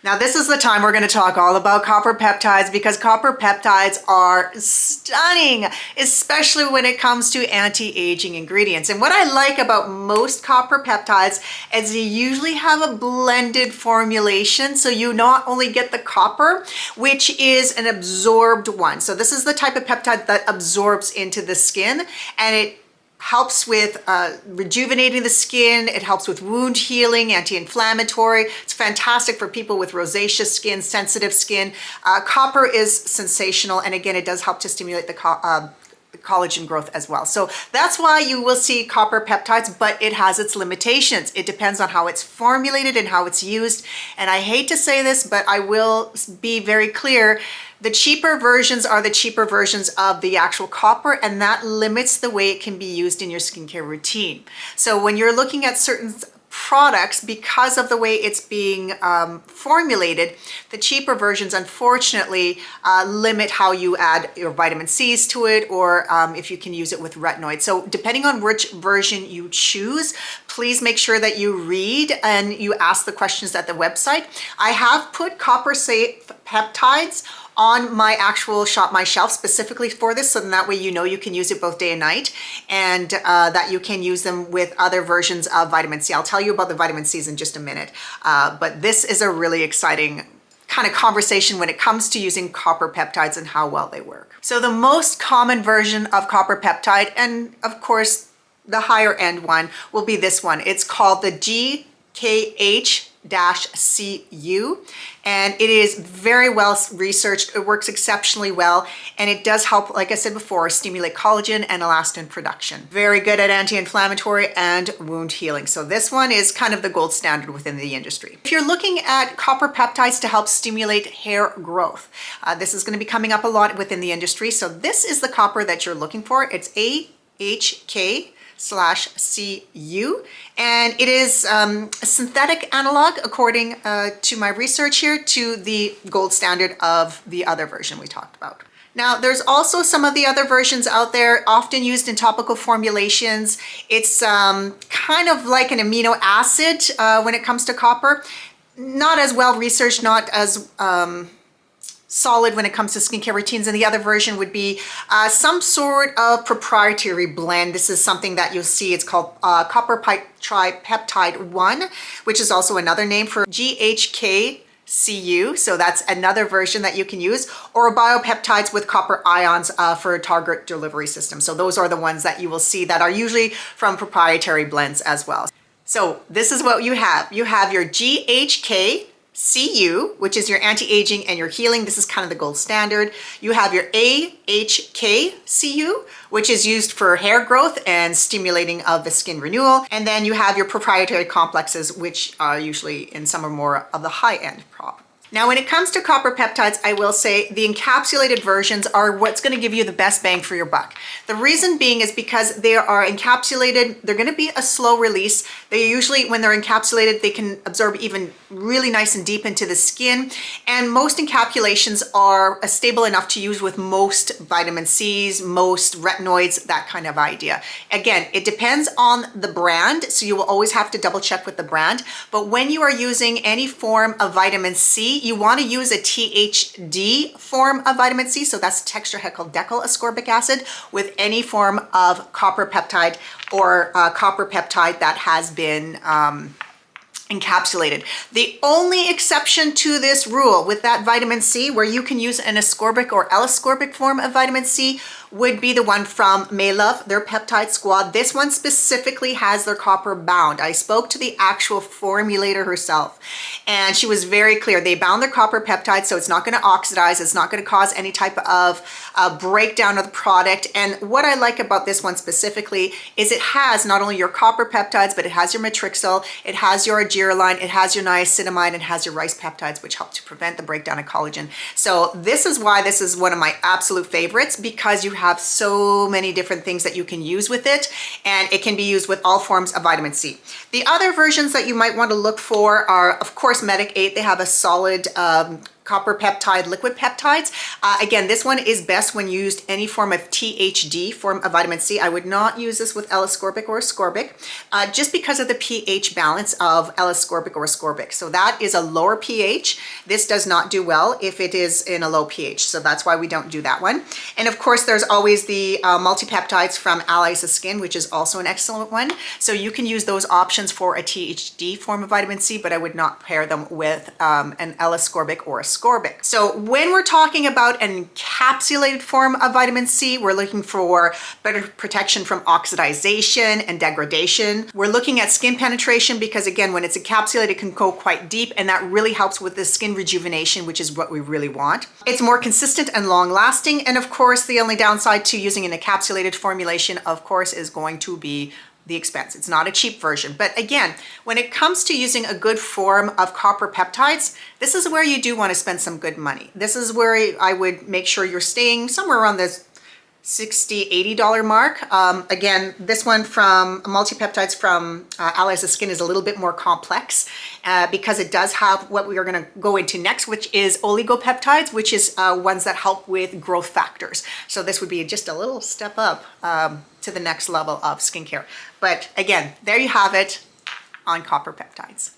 Now this is the time we're going to talk all about copper peptides because copper peptides are stunning, especially when it comes to anti-aging ingredients. And what I like about most copper peptides is they usually have a blended formulation. So you not only get the copper, which is an absorbed one. So this is the type of peptide that absorbs into the skin, and it helps with rejuvenating the skin. It helps with wound healing, anti-inflammatory. It's fantastic for people with rosacea skin, sensitive skin. Copper is sensational, and again, it does help to stimulate the collagen growth as well. So that's why you will see copper peptides, but it has its limitations. It depends on how it's formulated and how it's used. And I hate to say this, but I will be very clear. The cheaper versions are the cheaper versions of the actual copper, and that limits the way it can be used in your skincare routine. So when you're looking at certain products, because of the way it's being formulated, the cheaper versions unfortunately limit how you add your vitamin C's to it, or if you can use it with retinoids. So depending on which version you choose, please make sure that you read and you ask the questions at the website. I have put copper safe peptides on my actual Shop My Shelf specifically for this, so that way you know you can use it both day and night, and that you can use them with other versions of vitamin C. I'll tell you about the vitamin C's in just a minute, but this is a really exciting kind of conversation when it comes to using copper peptides and how well they work. So the most common version of copper peptide, and of course the higher end one, will be this one. It's called the GKH-CU, and it is very well researched. It works exceptionally well, and it does help, like I said before, stimulate collagen and elastin production. Very good at anti-inflammatory and wound healing. So this one is kind of the gold standard within the industry. If you're looking at copper peptides to help stimulate hair growth, this is going to be coming up a lot within the industry. So this is the copper that you're looking for. It's AHK/CU, and it is a synthetic analog, according to my research here, to the gold standard of the other version we talked about. Now, there's also some of the other versions out there, often used in topical formulations. It's kind of like an amino acid when it comes to copper. Not as well researched, not as solid when it comes to skincare routines, and the other version would be some sort of proprietary blend. This is something that you'll see. It's called copper tripeptide 1, which is also another name for GHK-CU. So that's another version that you can use, or biopeptides with copper ions for a target delivery system. So those are the ones that you will see that are usually from proprietary blends as well. So this is what you have. You have your GHK-CU, which is your anti-aging and your healing. This is kind of the gold standard. You have your AHK-CU, which is used for hair growth and stimulating of the skin renewal. And then you have your proprietary complexes, which are usually in some or more of the high-end products. Now, when it comes to copper peptides, I will say the encapsulated versions are what's going to give you the best bang for your buck. The reason being is because they are encapsulated. They're going to be a slow release. They usually, when they're encapsulated, they can absorb even really nice and deep into the skin. And most encapsulations are stable enough to use with most vitamin C's, most retinoids, that kind of idea. Again, it depends on the brand, so you will always have to double check with the brand. But when you are using any form of vitamin C, you want to use a THD form of vitamin C, so that's tetrahydrodecyl ascorbic acid, with any form of copper peptide or copper peptide that has been encapsulated. The only exception to this rule with that vitamin C, where you can use an ascorbic or L-ascorbic form of vitamin C, would be the one from Maylove, their peptide squad. This one specifically has their copper bound. I spoke to the actual formulator herself, and she was very clear. They bound their copper peptide, so it's not going to oxidize. It's not going to cause any type of breakdown of the product. And what I like about this one specifically is it has not only your copper peptides, but it has your matrixyl, it has your agirreline, it has your niacinamide, and it has your rice peptides, which help to prevent the breakdown of collagen. So this is why this is one of my absolute favorites, because you have so many different things that you can use with it, and it can be used with all forms of vitamin C. The other versions that you might want to look for are, of course, Medic 8. They have a solid copper peptide liquid peptides. Again, this one is best when used any form of THD form of vitamin C. I would not use this with L-ascorbic or ascorbic just because of the pH balance of L-ascorbic or ascorbic. So that is a lower pH. This does not do well if it is in a low pH. So that's why we don't do that one. And of course, there's always the multipeptides from Allies of Skin, which is also an excellent one. So you can use those options for a THD form of vitamin C, but I would not pair them with an L-ascorbic or ascorbic. So when we're talking about an encapsulated form of vitamin C, we're looking for better protection from oxidization and degradation. We're looking at skin penetration because again, when it's encapsulated, it can go quite deep, and that really helps with the skin rejuvenation, which is what we really want. It's more consistent and long lasting. And of course, the only downside to using an encapsulated formulation, of course, is going to be the expense. It's not a cheap version. But again, when it comes to using a good form of copper peptides, this is where you do want to spend some good money. This is where I would make sure you're staying somewhere around this $60, $80 mark. Again, this one from multipeptides from Allies of Skin is a little bit more complex because it does have what we are going to go into next, which is oligopeptides, which is ones that help with growth factors. So this would be just a little step up to the next level of skincare. But again, there you have it on copper peptides.